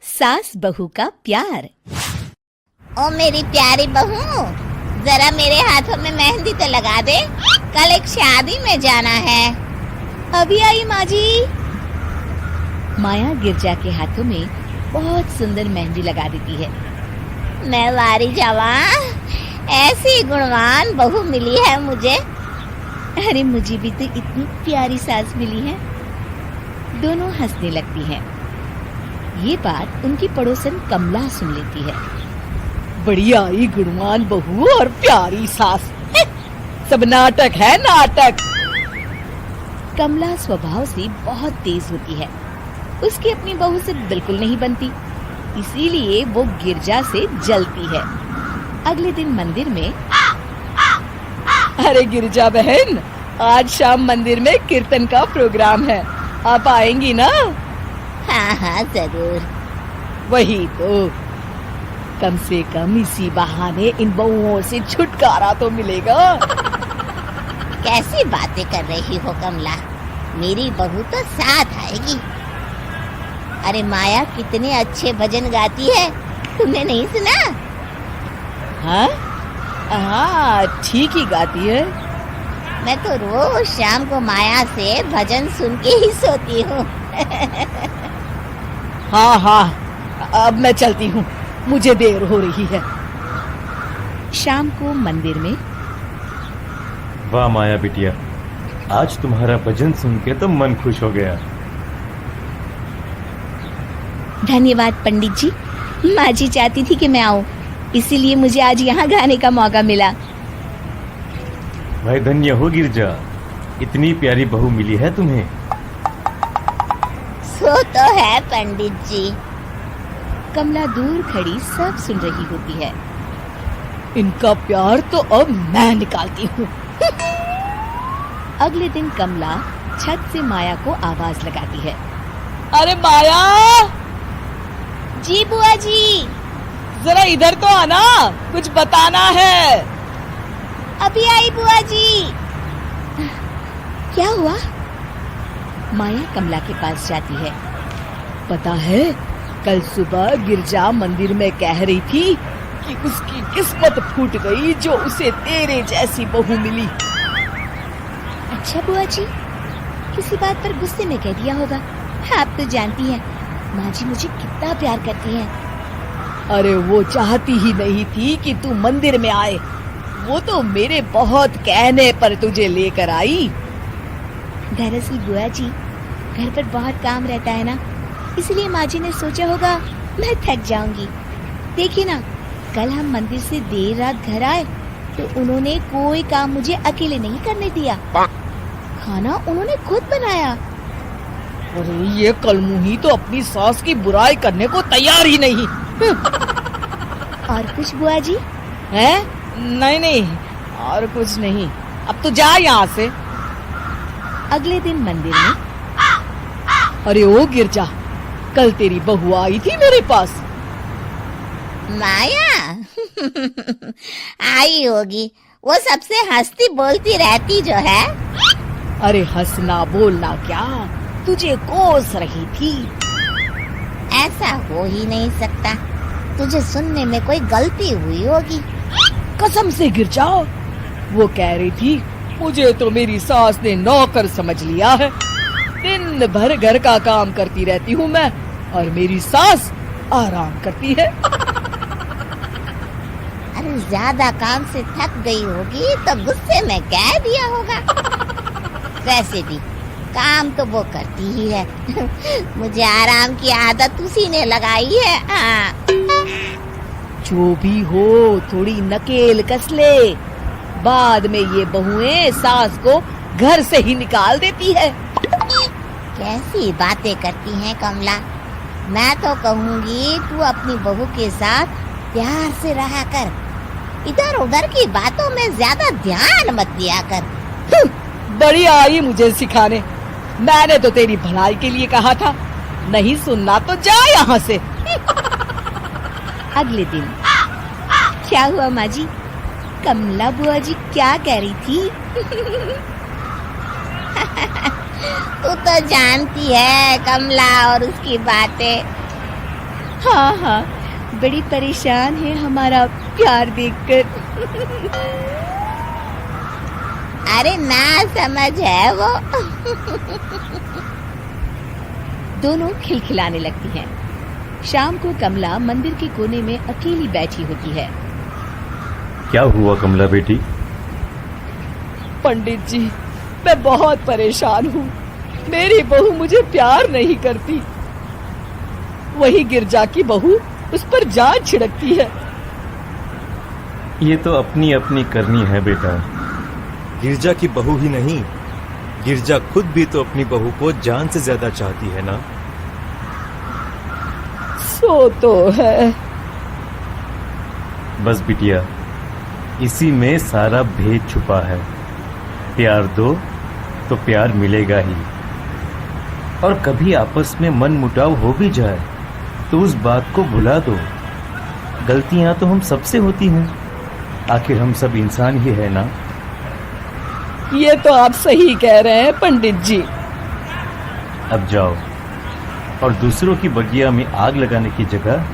सास बहू का प्यार। ओ मेरी प्यारी बहू, जरा मेरे हाथों में मेहंदी तो लगा दे, कल एक शादी में जाना है। अभी आई माँ जी। माया गिरजा के हाथों में बहुत सुंदर मेहंदी लगा देती है। मैं वारी जावा, ऐसी गुणवान बहू मिली है मुझे। अरे मुझे भी तो इतनी प्यारी सास मिली है। दोनों हंसने लगती हैं। ये बात उनकी पड़ोसन कमला सुन लेती है। बढ़िया ही गुणवान बहू और प्यारी सास, सब नाटक है नाटक। कमला स्वभाव से बहुत तेज होती है। उसकी अपनी बहू से बिल्कुल नहीं बनती, इसीलिए वो गिरजा से जलती है। अगले दिन मंदिर में, अरे गिरजा बहन, आज शाम मंदिर में कीर्तन का प्रोग्राम है, आप आएंगी ना? हाँ हाँ जरूर। वही तो, कम से कम इसी बहाने इन बहुओं से छुटकारा तो मिलेगा। कैसी बातें कर रही हो कमला, मेरी बहू तो साथ आएगी। अरे माया कितने अच्छे भजन गाती है, तुमने नहीं सुना? हाँ हाँ, ठीक ही गाती है। मैं तो रोज शाम को माया से भजन सुन के ही सोती हूँ। हाँ हाँ, अब मैं चलती हूँ, मुझे देर हो रही है। शाम को मंदिर में, वाह माया बिटिया, आज तुम्हारा भजन सुन के तो मन खुश हो गया। धन्यवाद पंडित जी। माँ जी चाहती थी कि मैं आऊँ, इसीलिए मुझे आज यहाँ गाने का मौका मिला। भाई धन्य हो गिरजा, इतनी प्यारी बहू मिली है तुम्हें। सो तो है पंडित जी। कमला दूर खड़ी सब सुन रही होती है। इनका प्यार तो अब मैं निकालती हूँ। अगले दिन कमला छत से माया को आवाज लगाती है। अरे माया, जी बुआ जी। जरा इधर तो आना, कुछ बताना है। अभी आई बुआ जी। क्या हुआ? माया कमला के पास जाती है। पता है, कल सुबह गिरजा मंदिर में कह रही थी कि उसकी किस्मत फूट गई जो उसे तेरे जैसी बहू मिली। अच्छा बुआ जी, किसी बात पर गुस्से में कह दिया होगा। आप तो जानती हैं माँ जी मुझे कितना प्यार करती हैं। अरे वो चाहती ही नहीं थी कि तू मंदिर में आए, वो तो मेरे बहुत कहने पर तुझे लेकर आई। दरअसल बुआ जी, घर पर बहुत काम रहता है ना, इसलिए माँ जी ने सोचा होगा मैं थक जाऊंगी। देखिए ना, कल हम मंदिर से देर रात घर आए तो उन्होंने कोई काम मुझे अकेले नहीं करने दिया। खाना उन्होंने खुद बनाया। अरे ये कलमुही तो अपनी सास की बुराई करने को तैयार ही नहीं। और कुछ बुआ जी? है? नहीं नहीं, और कुछ नहीं, अब तो जा यहाँ से। अगले दिन मंदिर में, अरे ओ गिरजा, कल तेरी बहू आई थी मेरे पास। माया आई होगी, वो सबसे हंसती बोलती रहती जो है। अरे हंसना बोलना क्या, तुझे कोस रही थी। ऐसा हो ही नहीं सकता, तुझे सुनने में कोई गलती हुई होगी। कसम से गिरजा, वो कह रही थी मुझे तो मेरी सास ने नौकर समझ लिया है। दिन भर घर का काम करती रहती हूँ मैं, और मेरी सास आराम करती है। अरे ज्यादा काम से थक गई होगी तो गुस्से में कह दिया होगा। वैसे भी काम तो वो करती ही है। मुझे आराम की आदत उसी ने लगाई है। हाँ। जो भी हो, थोड़ी नकेल कस ले, बाद में ये बहुएं सास को घर से ही निकाल देती है। कैसी बातें करती हैं कमला, मैं तो कहूँगी तू अपनी बहू के साथ प्यार से रहा कर, इधर उधर की बातों में ज्यादा ध्यान मत दिया कर। बड़ी आई मुझे सिखाने, मैंने तो तेरी भलाई के लिए कहा था, नहीं सुनना तो जा यहाँ से। अगले दिन, क्या हुआ माँ जी? कमला बुआ जी क्या कह रही थी? तू तो जानती है कमला और उसकी बातें। हाँ हाँ, बड़ी परेशान है हमारा प्यार देखकर। अरे ना समझ है वो। दोनों खिलखिलाने लगती हैं। शाम को कमला मंदिर के कोने में अकेली बैठी होती है। क्या हुआ कमला बेटी? पंडित जी, मैं बहुत परेशान हूँ। मेरी बहू मुझे प्यार नहीं करती। वही गिरजा की बहू उस पर जान छिड़कती है। ये तो अपनी अपनी करनी है बेटा। गिरजा की बहू ही नहीं, गिरजा खुद भी तो अपनी बहू को जान से ज्यादा चाहती है ना। सो तो है। बस बिटिया, इसी में सारा भेद छुपा है। प्यार दो तो प्यार मिलेगा ही। और कभी आपस में मन मुटाव हो भी जाए तो उस बात को भुला दो। गलतियां तो हम सबसे होती हैं, आखिर हम सब इंसान ही है ना। ये तो आप सही कह रहे हैं पंडित जी। अब जाओ और दूसरों की बगिया में आग लगाने की जगह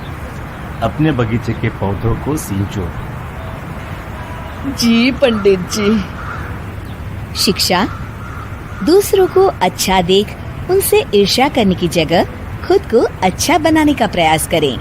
अपने बगीचे के पौधों को सींचो। जी पंडित जी। शिक्षा: दूसरों को अच्छा देख उनसे ईर्ष्या करने की जगह खुद को अच्छा बनाने का प्रयास करें।